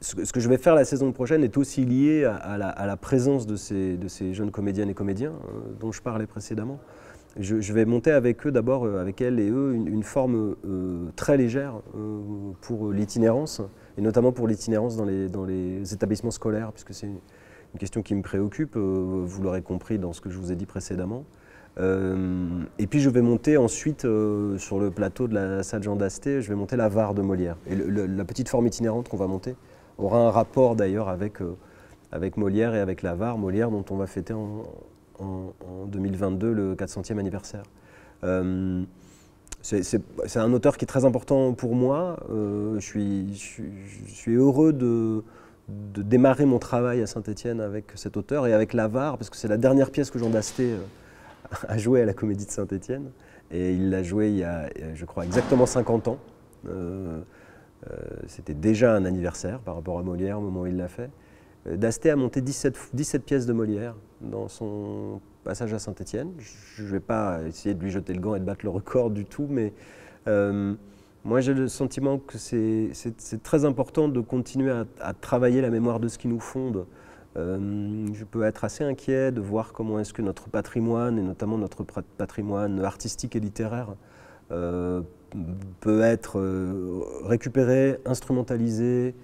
ce que je vais faire la saison prochaine est aussi lié à la présence de ces jeunes comédiennes et comédiens dont je parlais précédemment. Je vais monter avec eux d'abord, avec elles et eux, une forme très légère pour l'itinérance, et notamment pour l'itinérance dans les établissements scolaires, puisque c'est une question qui me préoccupe, vous l'aurez compris dans ce que je vous ai dit précédemment. Et puis je vais monter ensuite sur le plateau de la salle Jean d'Asté, je vais monter la VAR de Molière. Et la petite forme itinérante qu'on va monter aura un rapport d'ailleurs avec Molière et avec la VAR, Molière dont on va fêter en 2022 le 400e anniversaire. C'est un auteur qui est très important pour moi. Je suis heureux de démarrer mon travail à Saint-Étienne avec cet auteur et avec la VAR, parce que c'est la dernière pièce que Jean d'Asté a jouée à la Comédie de Saint-Étienne. Et il l'a jouée il y a, je crois, exactement 50 ans. C'était déjà un anniversaire par rapport à Molière au moment où il l'a fait. D'Asté a monté 17 pièces de Molière dans son passage à Saint-Étienne. Je ne vais pas essayer de lui jeter le gant et de battre le record du tout, mais moi j'ai le sentiment que c'est très important de continuer à travailler la mémoire de ce qui nous fonde. Je peux être assez inquiet de voir comment est-ce que notre patrimoine, et notamment notre patrimoine artistique et littéraire, peut être récupéré, instrumentalisé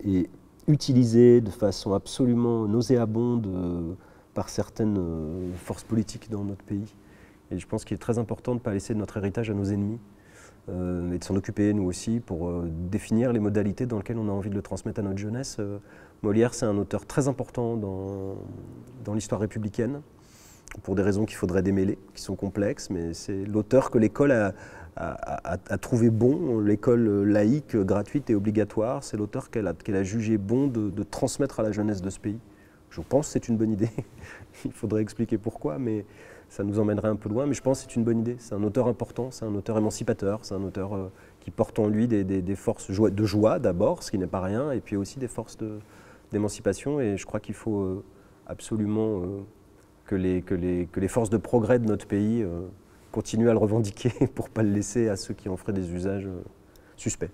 et utilisé de façon absolument nauséabonde par certaines forces politiques dans notre pays. Et je pense qu'il est très important de ne pas laisser notre héritage à nos ennemis et de s'en occuper nous aussi pour définir les modalités dans lesquelles on a envie de le transmettre à notre jeunesse. Molière, c'est un auteur très important dans l'histoire républicaine, pour des raisons qu'il faudrait démêler, qui sont complexes, mais c'est l'auteur que l'école a trouvé bon, l'école laïque, gratuite et obligatoire, c'est l'auteur qu'elle a jugé bon de transmettre à la jeunesse de ce pays. Je pense que c'est une bonne idée, il faudrait expliquer pourquoi, mais ça nous emmènerait un peu loin, mais je pense que c'est une bonne idée. C'est un auteur important, c'est un auteur émancipateur, c'est un auteur qui porte en lui des forces de joie d'abord, ce qui n'est pas rien, et puis aussi des forces d'émancipation, et je crois qu'il faut absolument que les forces de progrès de notre pays continuent à le revendiquer pour ne pas le laisser à ceux qui en feraient des usages suspects.